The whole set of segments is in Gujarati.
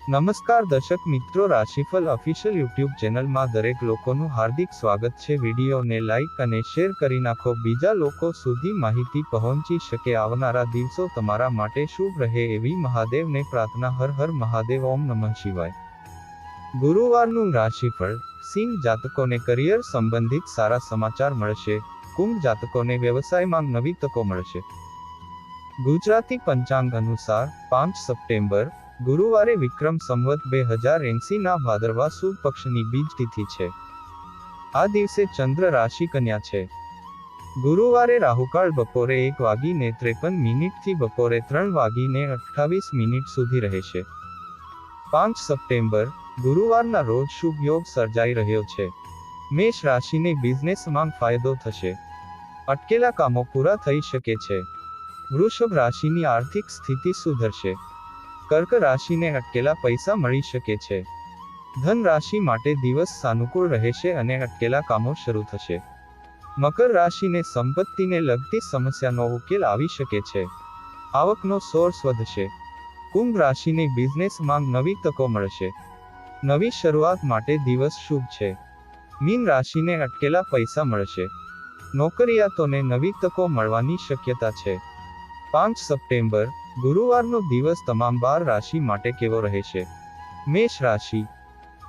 નમસ્કાર દર્શક મિત્રો, રાશિફળ ઓફિશિયલ યુટ્યુબ ચેનલમાં દરેક લોકોનું હાર્દિક સ્વાગત છે। વિડીયોને લાઇક અને શેર કરી નાખો, બીજા લોકો સુધી માહિતી પહોંચી શકે। આવનારા દિવસો તમારા માટે શુભ રહે એવી મહાદેવને પ્રાર્થના। હર હર મહાદેવ, ઓમ નમઃ શિવાય। ગુરુવારનું રાશિફળ। સિંહ જાતકોને કરિયર સંબંધિત સારા સમાચાર મળશે। કુંભ જાતકોને વ્યવસાયમાં નવી તકો મળશે। ગુજરાતી પંચાંગ અનુસાર 5 સપ્ટેમ્બર ગુરુવારે વિક્રમ સંવત 2080 ના ભાદરવા સુદ પક્ષની બીજ તિથિ છે। આ દિવસે ચંદ્ર રાશિ કન્યા છે। ગુરુવારે રાહુકાળ બપોરે 1:53 થી બપોરે 3:28 સુધી રહેશે। 5 સપ્ટેમ્બર ગુરુવારના રોજ શુભ યોગ સર્જાઈ રહ્યો છે। મેષ રાશિને બિઝનેસમાં ફાયદો થશે। અટકેલા કામો પૂરા થઈ શકે છે। વૃષભ રાશિની આર્થિક સ્થિતિ સુધરશે। કર્ક રાશિને અટકેલા પૈસા મળી શકે છે। ધન રાશિ માટે દિવસ સાનુકૂળ રહેશે અને અટકેલા કામો શરૂ થશે। મકર રાશિને સંપત્તિને લગતી સમસ્યાનો ઉકેલ આવી શકે છે। આવકનો સોર્સ વધશે। કુંભ રાશિને બિઝનેસમાં નવી તકો મળશે। નવી શરૂઆત માટે દિવસ શુભ છે। મીન રાશિને અટકેલા પૈસા મળશે। નોકરિયાતોને નવી તકો મળવાની શક્યતા છે। 5 સપ્ટેમ્બર ગુરુવારનો દિવસ તમામ 12 રાશિ માટે કેવો રહેશે? મેષ રાશિ।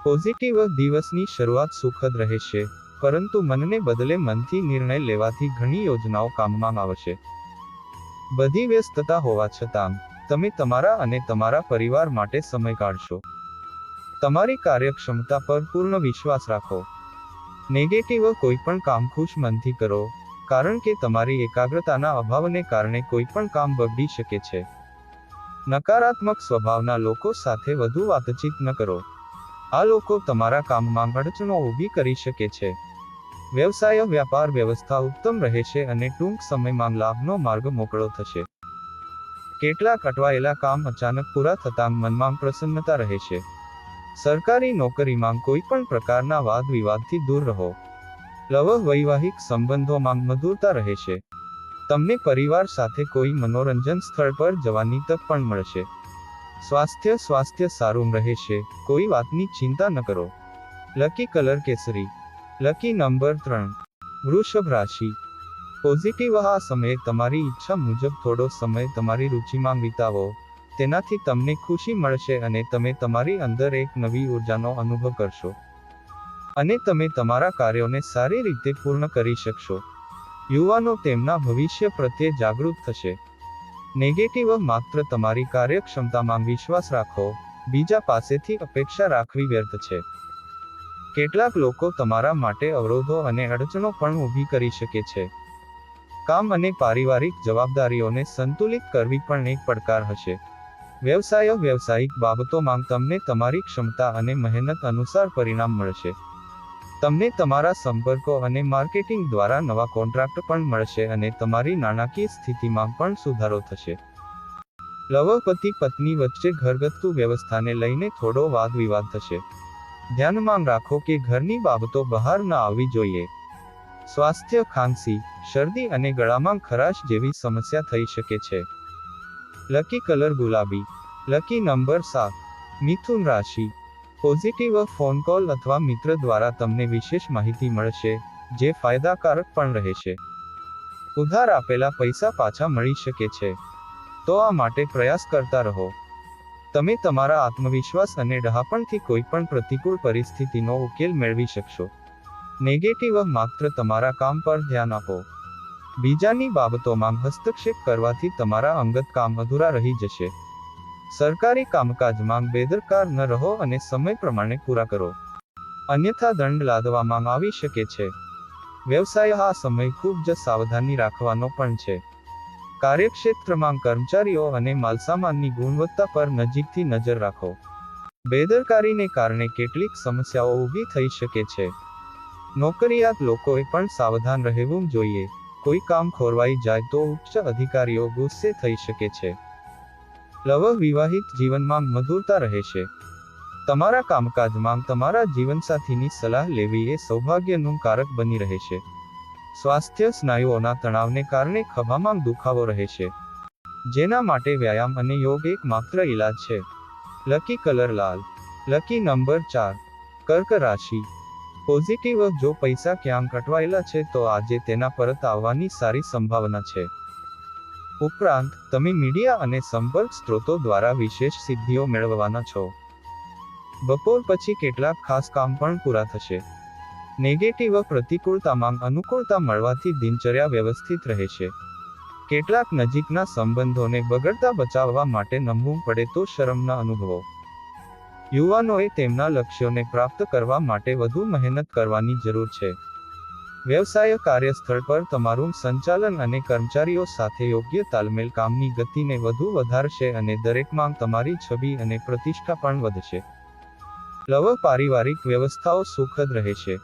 પોઝિટિવ દિવસની શરૂઆત સુખદ રહેશે, પરંતુ મનને બદલે મનથી નિર્ણય લેવાથી ઘણી યોજનાઓ કામમાં આવશે। બધી વ્યસ્તતા હોવા છતાં તમે તમારા અને તમારા પરિવાર માટે સમય કાઢશો। તમારી કાર્યક્ષમતા પર પૂર્ણ વિશ્વાસ રાખો। નેગેટિવ કોઈ પણ કામ ખુશ મનથી કરો, કારણ કે તમારી એકાગ્રતાના અભાવને કારણે કોઈ પણ કામ બગડી શકે છે। નકારાત્મક સ્વભાવના લોકો સાથે વધુ વાતચીત ન કરો। આ લોકો તમારા કામમાં અડચણો ઊભી કરી શકે છે। વ્યવસાય વ્યાપાર વ્યવસ્થા ઉત્તમ રહેશે અને ટૂંક સમયમાં લાભનો માર્ગ મોકળો થશે। કેટલાક અટવાયેલા કામ અચાનક પૂરા થતાં મનમાં પ્રસન્નતા રહેશે। સરકારી નોકરીમાં કોઈ પણ પ્રકારના વાદ વિવાદથી દૂર રહો। વૈવાહિક સંબંધોમાં મધુરતા રહેશે। તમને પરિવાર સાથે કોઈ મનોરંજન સ્થળ પર જવાની તક પણ મળશે। સ્વાસ્થ્ય સારું રહેશે, કોઈ વાતની ચિંતા ન કરો। લકી કલર કેસરી। Lucky number 3। વૃષભ રાશિ। પોઝિટિવ આ સમયે તમારી ઈચ્છા મુજબ થોડો સમય તમારી રુચિમાં વિતાવો, તેનાથી તમને ખુશી મળશે અને તમે તમારી અંદર એક નવી ઉર્જાનો અનુભવ કરશો અને તમે તમારા કાર્યોને સારી રીતે પૂર્ણ કરી શકશો। યુવાનો તેમના ભવિષ્ય પ્રત્યે જાગૃત થશે। નેગેટિવ માત્ર તમારી કાર્યક્ષમતામાં વિશ્વાસ રાખો, બીજા પાસેથી અપેક્ષા રાખવી વ્યર્થ છે। કેટલાક લોકો તમારા માટે અવરોધો અને અડચણો પણ ઊભી કરી શકે છે। કામ અને પારિવારિક જવાબદારીઓને સંતુલિત કરવી પણ એક પડકાર હશે। વ્યવસાયિક બાબતોમાં તમને તમારી ક્ષમતા અને મહેનત અનુસાર પરિણામ મળશે। તમને તમારા સંપર્કો અને માર્કેટિંગ દ્વારા નવા કોન્ટ્રાક્ટ પણ મળશે અને તમારી નાણાકીય સ્થિતિમાં પણ સુધારો થશે। પતિ પત્ની વચ્ચે ઘરગથ્થુ વ્યવસ્થાને લઈને થોડો વાદ વિવાદ થશે। ધ્યાનમાં રાખો કે ઘરની બાબતો બહાર ન આવવી જોઈએ। સ્વાસ્થ્ય ખાંસી, શરદી અને ગળામાં ખરાશ જેવી સમસ્યા થઈ શકે છે। લકી કલર ગુલાબી। Lucky number 7। મિથુન રાશિ। પોઝિટિવ ફોન કોલ અથવા મિત્ર દ્વારા તમને વિશેષ માહિતી મળશે, જે ફાયદાકારક પણ રહેશે। ઉધાર આપેલા પૈસા પાછા મળી શકે છે, તો આ માટે પ્રયાસ કરતા રહો। તમે તમારા આત્મવિશ્વાસ અને ડહાપણથી કોઈ પણ પ્રતિકૂળ પરિસ્થિતિનો ઉકેલ મેળવી શકશો। નેગેટિવ માત્ર તમારા કામ પર ધ્યાન આપો। બીજાની બાબતોમાં હસ્તક્ષેપ કરવાથી તમારા અંગત કામ અધૂરા રહી જશે। સરકારી કામકાજમાં બેદરકાર ન રહો અને સમય પ્રમાણે પૂરા કરો, અન્યથા દંડ લાદવામાં આવી શકે છે। વ્યવસાય આ સમય ખૂબ જ સાવધાની રાખવાનો પણ છે। કાર્યક્ષેત્રમાં કર્મચારીઓ અને માલસામાનની ગુણવત્તા પર નજીકથી નજર રાખો। બેદરકારીને કારણે કેટલીક સમસ્યાઓ ઊભી થઈ શકે છે। નોકરિયાત લોકોએ પણ સાવધાન રહેવું જોઈએ। કોઈ કામ ખોરવાઈ જાય તો ઉચ્ચ અધિકારીઓ ગુસ્સે થઈ શકે છે। વિવાહિત જીવનમાં મધુરતા રહેશે। તમારા કામકાજમાં તમારા જીવનસાથીની સલાહ લેવી એ સૌભાગ્યનું કારક બની રહેશે। સ્વાસ્થ્ય સ્નાયુઓના તણાવને કારણે ખભામાં દુખાવો રહેશે, જેના માટે વ્યાયામ અને યોગ એકમાત્ર ઇલાજ છે। લકી કલર લાલ. Lucky number 4. કર્ક રાશિ. પોઝિટિવ જો પૈસા ક્યાંક અટવાયેલા છે તો આજે તેના પરત આવવાની સારી સંભાવના છે. ઉપરાંત તમે મીડિયા અને સંપર્ક સ્ત્રોતો દ્વારા વિશેષ સિદ્ધિઓ મેળવવાના છો. બપોર પછી કેટલાક ખાસ કામ પણ પૂરા થશે. નેગેટિવ પ્રતિકૂળતામાં અનુકૂળતા મળવાથી દિનચર્યા વ્યવસ્થિત રહેશે. કેટલાક નજીકના સંબંધોને બગડતા બચાવવા માટે નમવું પડે તો શરમ ન અનુભવો. યુવાનોએ તેમના લક્ષ્યોને પ્રાપ્ત કરવા માટે વધુ મહેનત કરવાની જરૂર છે. વ્યવસાય કાર્યસ્થળ પર તમારું સંચાલન અને કર્મચારીઓ સાથે યોગ્ય તાલમેલ કામની ગતિને વધુ વધારશે અને દરેકમાં તમારી છબી અને પ્રતિષ્ઠા પણ વધશે. લવ પારિવારિક વ્યવસ્થાઓ સુખદ રહેશે.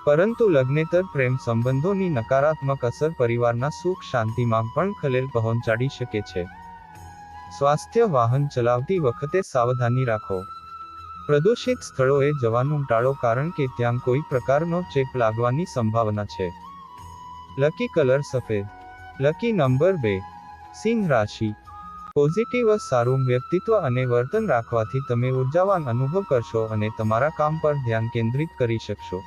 પરંતુ લગ્નેતર પ્રેમ સંબંધોની નકારાત્મક અસર પરિવારના સુખ શાંતિમાં પણ ખલેલ પહોંચાડી શકે છે. સ્વાસ્થ્ય વાહન ચલાવતી વખતે સાવધાની રાખો. પ્રદૂષિત સ્થળોએ જવાનું ટાળો કારણ કે ત્યાં કોઈ પ્રકારનો ચેપ લાગવાની સંભાવના છે. લકી કલર સફેદ. Lucky number 2. સિંહ રાશિ. પોઝિટિવ સારું વ્યક્તિત્વ અને વર્તન રાખવાથી તમે ઉર્જાવાન અનુભવ કરશો અને તમારા કામ પર ધ્યાન કેન્દ્રિત કરી શકશો.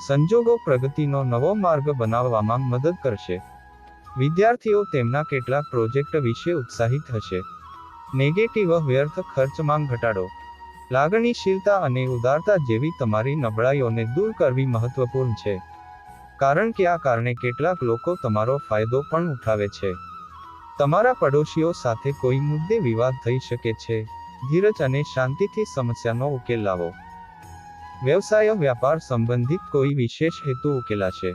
સંજોગો પ્રગતિનો નવો માર્ગ બનાવવામાં મદદ કરશે. વિદ્યાર્થીઓ તેમના કેટલાક પ્રોજેક્ટ વિશે ઉત્સાહિત હશે. નેગેટિવ વ્યર્થ ખર્ચમાં ઘટાડો. લાગણીશીલતા અને ઉદારતા જેવી તમારી નબળાઈઓને દૂર કરવી મહત્વપૂર્ણ છે. કારણ કે આ કારણે કેટલાક લોકો તમારો ફાયદો પણ ઉઠાવે છે. તમારા પડોશીઓ સાથે કોઈ મુદ્દે વિવાદ થઈ શકે છે. ધીરજ અને શાંતિથી સમસ્યાનો ઉકેલ લાવો. વ્યવસાય વ્યાપાર સંબંધિત કોઈ વિશેષ હેતુ ઉકેલાશે.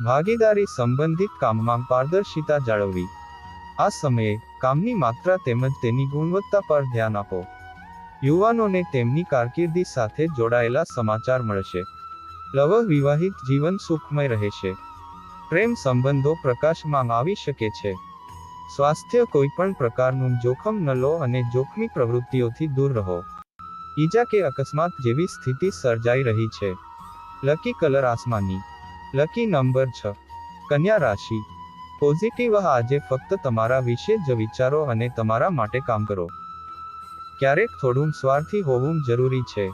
ભાગીદારી સંબંધિત કામમાં પારદર્શિતા જાળવવી. આ સમયે કામની માત્રા તેમજ તેની ગુણવત્તા પર ધ્યાન આપો. યુવાનોને તેમની કારકિર્દી સાથે જોડાયેલા સમાચાર મળશે. લવ વિવાહિત જીવન સુખમય રહેશે. પ્રેમ સંબંધો પ્રકાશમાં આવી શકે છે. સ્વાસ્થ્ય કોઈ પણ પ્રકારનું જોખમ ન લો અને જોખમી પ્રવૃત્તિઓથી દૂર રહો. ઈજા કે અકસ્માત જેવી સ્થિતિ સર્જાઈ રહી છે. લકી કલર આસમાની. Lucky number 6. કન્યા રાશિ. પોઝિટિવ આજે ફક્ત તમારા વિશે જ વિચારો અને તમારા માટે કામ કરો. ક્યારેક થોડું સ્વાર્થી હોવું જરૂરી છે.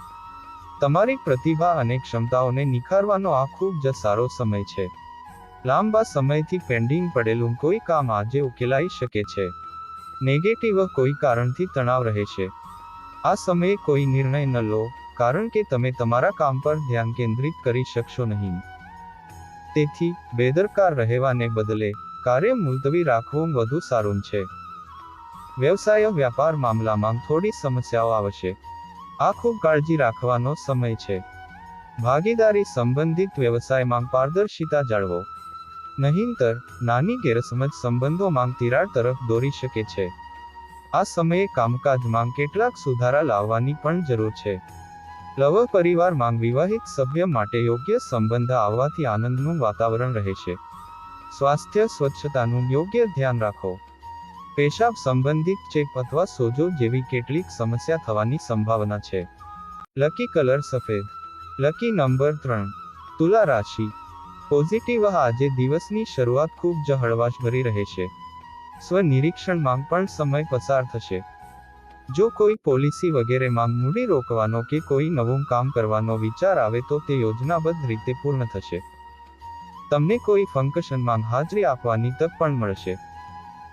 તમારી પ્રતિભા અને ક્ષમતાઓને નિખારવાનો આ ખૂબ જ સારો સમય છે. લાંબા સમયથી પેન્ડિંગ પડેલું કોઈ કામ આજે ઉકેલાઈ શકે છે. નેગેટિવ કોઈ કારણથી તણાવ રહેશે. આ સમયે કોઈ નિર્ણય ન લો કારણ કે તમે તમારા કામ પર ધ્યાન કેન્દ્રિત કરી શકશો નહીં. તેથી બેદરકાર રહેવાને બદલે કાર્ય મુલતવી રાખવું વધુ સારું છે. વ્યવસાય વ્યાપાર મામલામાં થોડી સમસ્યાઓ આવશે. આ ખૂબ કાળજી રાખવાનો સમય છે. ભાગીદારી સંબંધિત વ્યવસાયમાં પારદર્શિતા જાળવો. નહીંતર નાની ગેરસમજ સંબંધોમાં તિરાડ તરફ દોરી શકે છે. આ સમયે કામકાજમાં કેટલાક સુધારા લાવવાની પણ જરૂર છે. લવ પરિવારમાં વિવાહિત સભ્ય માટે યોગ્ય સંબંધ આવવાથી આનંદનું વાતાવરણ રહેશે. સ્વાસ્થ્ય સ્વચ્છતાનું યોગ્ય ધ્યાન રાખો. પેશાબ સંબંધિત ચેપ અથવા સોજો જેવી કેટલીક સમસ્યા થવાની સંભાવના છે. લકી કલર સફેદ. Lucky number 3. તુલા રાશિ. પોઝિટિવ આજે દિવસની શરૂઆત ખૂબ જ હળવાશભરી રહેશે. સ્વનિરીક્ષણમાં પણ સમય પસાર થશે. જો કોઈ પોલિસી વગેરેમાં મૂડી રોકવાનો કે કોઈ નવું કામ કરવાનો વિચાર આવે તો તે યોજનાબદ્ધ રીતે પૂર્ણ થશે. તમને કોઈ ફંક્શનમાં હાજરી આપવાની તક પણ મળશે.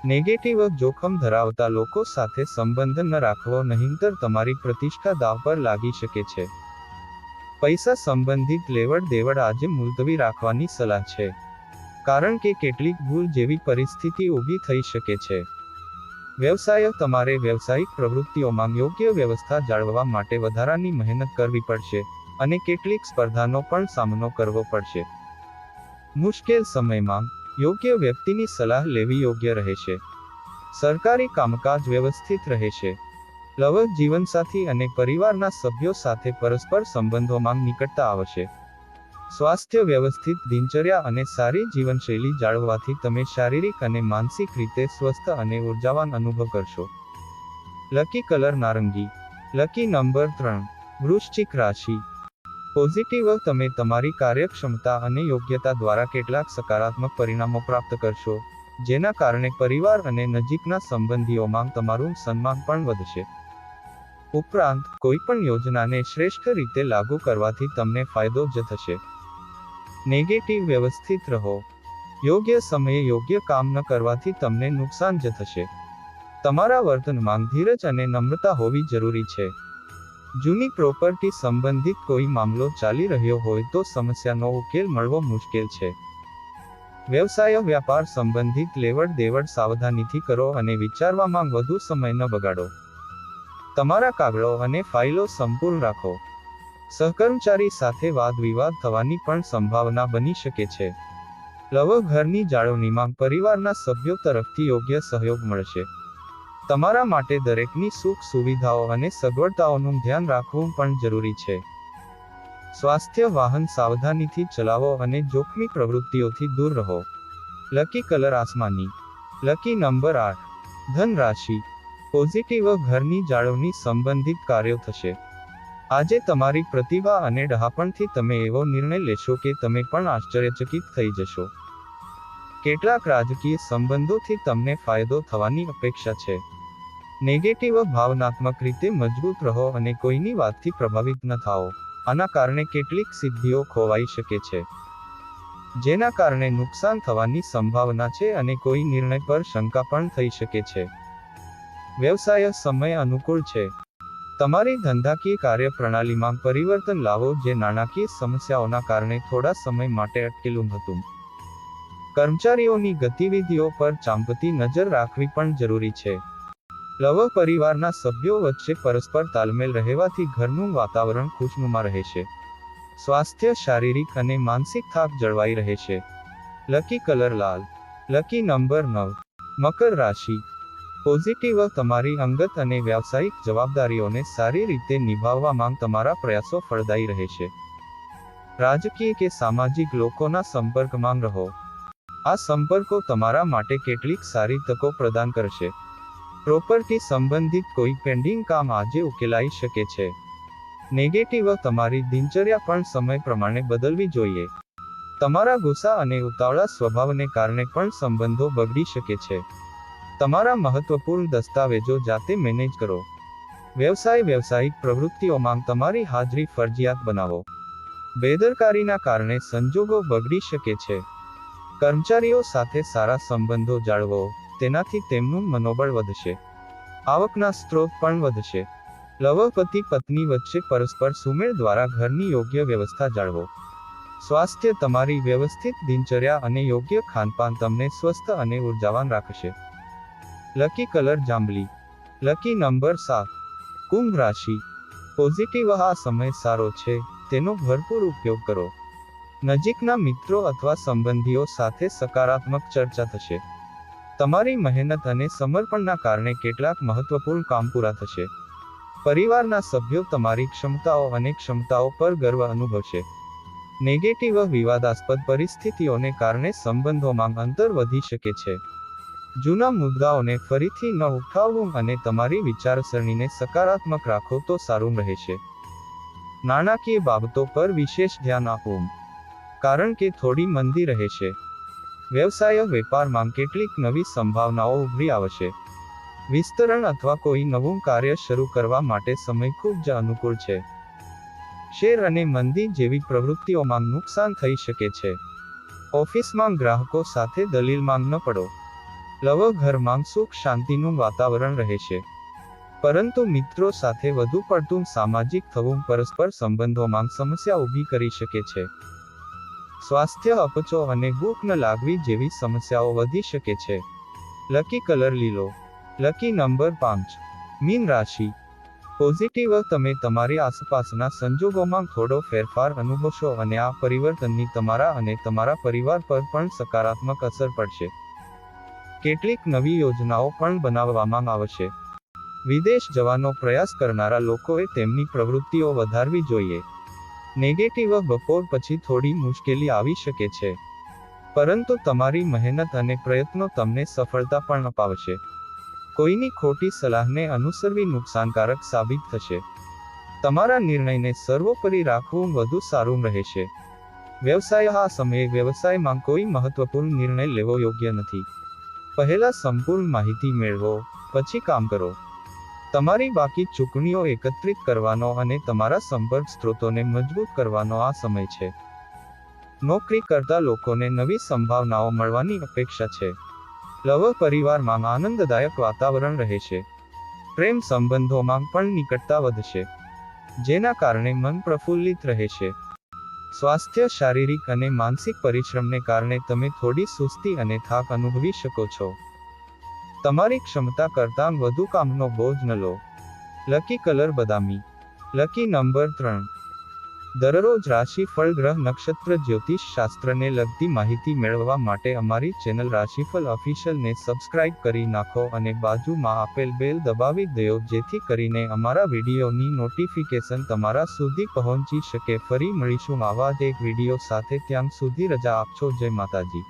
નેગેટિવ જોખમ ધરાવતા લોકો સાથે સંબંધ ન રાખવો નહીંતર તમારી પ્રતિષ્ઠા દાવ પર લાગી શકે છે. પૈસા સંબંધિત લેવડ દેવડ આજે મુલતવી રાખવાની સલાહ છે. કારણ કે કેટલીક ભૂલ જેવી પરિસ્થિતિ ઊભી થઈ શકે છે. વ્યવસાય તમારે વ્યવસાયિક પ્રવૃત્તિઓમાં યોગ્ય વ્યવસ્થા જાળવવા માટે વધારાની મહેનત કરવી પડશે અને કેટલીક સ્પર્ધાનો પણ સામનો કરવો પડશે. મુશ્કેલ સમયમાં યોગ્ય વ્યક્તિની સલાહ લેવી યોગ્ય રહેશે. સરકારી કામકાજ વ્યવસ્થિત રહેશે. લવ જીવનસાથી અને પરિવારના સભ્યો સાથે પરસ્પર સંબંધોમાં નિકટતા આવશે. સ્વાસ્થ્ય વ્યવસ્થિત દિનચર્યા અને સારી જીવનશૈલી જાળવવાથી તમે શારીરિક અને માનસિક રીતે સ્વસ્થ અને ઉર્જાવાન અનુભવ કરશો. લકી કલર નારંગી. Lucky number 3. વૃશ્ચિક રાશિ. પોઝિટિવ તમે તમારી કાર્યક્ષમતા અને યોગ્યતા દ્વારા કેટલાક સકારાત્મક પરિણામો પ્રાપ્ત કરશો, જેના કારણે પરિવાર અને નજીકના સંબંધીઓમાં તમારું સન્માન પણ વધશે. ઉપરાંત કોઈપણ યોજનાને શ્રેષ્ઠ રીતે લાગુ કરવાથી તમને ફાયદો જ થશે. નેગેટિવ: વ્યવસ્થિત રહો. યોગ્ય સમયે યોગ્ય કામ ન કરવાથી તમને નુકસાન જ થશે. તમારા વર્તનમાં ધીરજ અને નમ્રતા હોવી જરૂરી છે. જૂની પ્રોપર્ટી સંબંધિત કોઈ મામલો ચાલી રહ્યો હોય તો સમસ્યાનો ઉકેલ મળવો મુશ્કેલ છે. વ્યવસાય: વ્યાપાર સંબંધિત લેવડ દેવડ સાવધાનીથી કરો અને વિચારવામાં વધુ સમય ન બગાડો. તમારા કાગળો અને ફાઇલો સંપૂર્ણ રાખો. સહકર્મચારી સાથે વાદ વિવાદ થવાની પણ સંભાવના બની શકે છે. ઘરની જાળવણીમાં પરિવારના સભ્યો તરફથી યોગ્ય સહયોગ મળશે. તમારા માટે દરેકની સુખ સુવિધાઓ અને સગવડતાઓનું ધ્યાન રાખવું પણ જરૂરી છે. સ્વાસ્થ્ય: વાહન સાવધાનીથી ચલાવો અને જોખમી પ્રવૃત્તિઓથી દૂર રહો. લકી કલર: આસમાની. Lucky number 8. ધન રાશિ: પોઝિટિવ: ઘરની જાળવણી સંબંધિત કાર્યો થશે. આજે તમારી પ્રતિભા અને ડહાપણથી તમે એવો નિર્ણય લેશો કે તમે પણ આશ્ચર્યચકિત થઈ જશો. કેટલાક રાજકીય સંબંધોથી તમને ફાયદો થવાની અપેક્ષા છે. નેગેટિવ: ભાવનાત્મક રીતે મજબૂત રહો અને કોઈની વાતથી પ્રભાવિત ન થાઓ. આના કારણે કેટલીક સિદ્ધિઓ ખોવાઈ શકે છે, જેના કારણે નુકસાન થવાની સંભાવના છે અને કોઈ નિર્ણય પર શંકા પણ થઈ શકે છે. વ્યવસાય: સમય અનુકૂળ છે. તમારી ધંધાકીય કાર્યપ્રણાલીમાં પરિવર્તન લાવો જે નાણાકીય સમસ્યાઓના કારણે થોડા સમય માટે અટકેલું હતું. કર્મચારીઓની ગતિવિધિઓ પર ચાંપતી નજર રાખવી પણ જરૂરી છે. પરિવારના સભ્યો વચ્ચે પરસ્પર તાલમેલ રહેવાથી ઘરનું વાતાવરણ ખુશનુમા રહેશે. સ્વાસ્થ્ય: શારીરિક અને માનસિક થાક જળવાઈ રહેશે. લકી કલર લાલ. Lucky number 9. મકર રાશિ: પોઝિટિવ: તમારી અંગત અને વ્યાવસાયિક જવાબદારીઓને સારી રીતે નિભાવવામાં તમારા પ્રયાસો ફળદાયી રહેશે. રાજકીય કે સામાજિક લોકોના સંપર્કમાં રહો. આ સંપર્કો તમારા માટે કેટલીક સારી તકો પ્રદાન કરશે. પ્રોપર્ટી સંબંધિત કોઈ પેન્ડિંગ કામ આજે ઉકેલાઈ શકે છે. નેગેટિવ: તમારી દિનચર્યા પણ સમય પ્રમાણે બદલવી જોઈએ. તમારા ગુસ્સા અને ઉતાવળા સ્વભાવને કારણે પણ સંબંધો બગડી શકે છે. તમારા મહત્વપૂર્ણ દસ્તાવેજો જાતે મેનેજ કરો. વ્યવસાયિક પ્રવૃત્તિઓમાં તમારી હાજરી ફરજિયાત બનાવો. બેદરકારીના કારણે સંજોગો બગડી શકે છે. કર્મચારીઓ સાથે સારા સંબંધો જાળવો, તેનાથી તેમનું મનોબળ વધશે. આવકના સ્ત્રોત પણ વધશે. પતિ પત્ની વચ્ચે પરસ્પર સુમેળ દ્વારા ઘરની યોગ્ય વ્યવસ્થા જાળવો. સ્વાસ્થ્ય: તમારી વ્યવસ્થિત દિનચર્યા અને યોગ્ય ખાનપાન તમને સ્વસ્થ અને ઉર્જાવાન રાખશે. લકી કલર જાંબલી. Lucky number 7. કુંભ રાશિ: પોઝિટિવ: આ સમય સારો છે, તેનો ભરપૂર ઉપયોગ કરો. નજીકના મિત્રો અથવા સંબંધીઓ સાથે સકારાત્મક ચર્ચા થશે. તમારી મહેનત અને સમર્પણના કારણે કેટલાક મહત્વપૂર્ણ કામ પૂરા થશે. પરિવારના સભ્યો તમારી ક્ષમતાઓ અને ક્ષમતાઓ પર ગર્વ અનુભવશે. નેગેટિવ: વિવાદાસ્પદ પરિસ્થિતિઓને કારણે સંબંધોમાં અંતર વધી શકે છે. જૂના મુદ્દાઓને ફરીથી ન ઉઠાવવું અને તમારી વિચારસરણીને સકારાત્મક રાખો તો સારું રહેશે. નાણાકીય બાબતો પર વિશેષ ધ્યાન આપવું, કારણ કે થોડી મંદી રહેશે. વ્યવસાય: વેપારમાં કેટલીક નવી સંભાવનાઓ ઉભરી આવશે. વિસ્તરણ અથવા કોઈ નવું કાર્ય શરૂ કરવા માટે સમય ખૂબ જ અનુકૂળ છે. શેર અને મંદી જેવી પ્રવૃત્તિઓમાં નુકસાન થઈ શકે છે. ઓફિસમાં ગ્રાહકો સાથે દલીલમાં ન પડો. ઘરમાં સુખ શાંતિનું વાતાવરણ રહેશે. પરંતુ મિત્રો સાથે વધુ પડતું સામાજિક થવું પરસ્પર સંબંધોમાં સમસ્યા ઊભી કરી શકે છે. સ્વાસ્થ્ય: અપચો અને ભૂખ ન લાગવી જેવી સમસ્યાઓ વધી શકે છે. લકી કલર લીલો. Lucky number 5. મીન રાશિ: પોઝિટિવ: તમે તમારી આસપાસના સંજોગોમાં થોડો ફેરફાર અનુભવશો અને આ પરિવર્તનની તમારા અને તમારા પરિવાર પર પણ સકારાત્મક અસર પડશે. કેટલીક નવી યોજનાઓ પણ બનાવવામાં આવશે. વિદેશ જવાનો પ્રયાસ કરનારા લોકોએ તેમની પ્રવૃત્તિઓ વધારવી જોઈએ. નેગેટિવ: બપોર પછી થોડી મુશ્કેલી આવી શકે છે, પરંતુ તમારી મહેનત અને પ્રયત્નો તમને સફળતા પણ અપાવશે. કોઈની ખોટી સલાહને અનુસરવી નુકસાનકારક સાબિત થશે. તમારા નિર્ણયને સર્વોપરી રાખવું વધુ સારું રહેશે. વ્યવસાય: આ સમયે વ્યવસાયમાં કોઈ મહત્વપૂર્ણ નિર્ણય લેવો યોગ્ય નથી. પહેલા સંપૂર્ણ માહિતી મેળવો, પછી કામ કરો. તમારી બાકી ચૂકવણીઓ એકત્રિત કરવાનો અને તમારા સંપર્ક સ્ત્રોતોને મજબૂત કરવાનો આ સમય છે. નોકરી કરતા લોકોને નવી સંભાવનાઓ મળવાની અપેક્ષા છે. લવ પરિવારમાં આનંદદાયક વાતાવરણ રહેશે. પ્રેમ સંબંધોમાં પણ નિકટતા વધશે, જેના કારણે મન પ્રફુલ્લિત રહેશે. સ્વાસ્થ્ય શારીરિક અને માનસિક પરિશ્રમને કારણે તમે થોડી સુસ્તી અને થાક અનુભવી શકો છો. તમારી ક્ષમતા કરતાં વધુ કામનો બોજ ન લો. લકી કલર બદામી. Lucky number 3. દરરોજ રાશિફળ ગ્રહ નક્ષત્ર જ્યોતિષ શાસ્ત્રને લગતી માહિતી મેળવવા માટે અમારી ચેનલ રાશિફળ ઓફિશિયલને સબસ્ક્રાઇબ કરી નાખો અને બાજુમાં આપેલ બેલ દબાવી દો, જેથી કરીને અમારા વિડીયોની નોટિફિકેશન તમારા સુધી પહોંચી શકે. ફરી મળીશું આવા જ એક વિડીયો સાથે. ત્યાં સુધી રજા આપશો. જય માતાજી.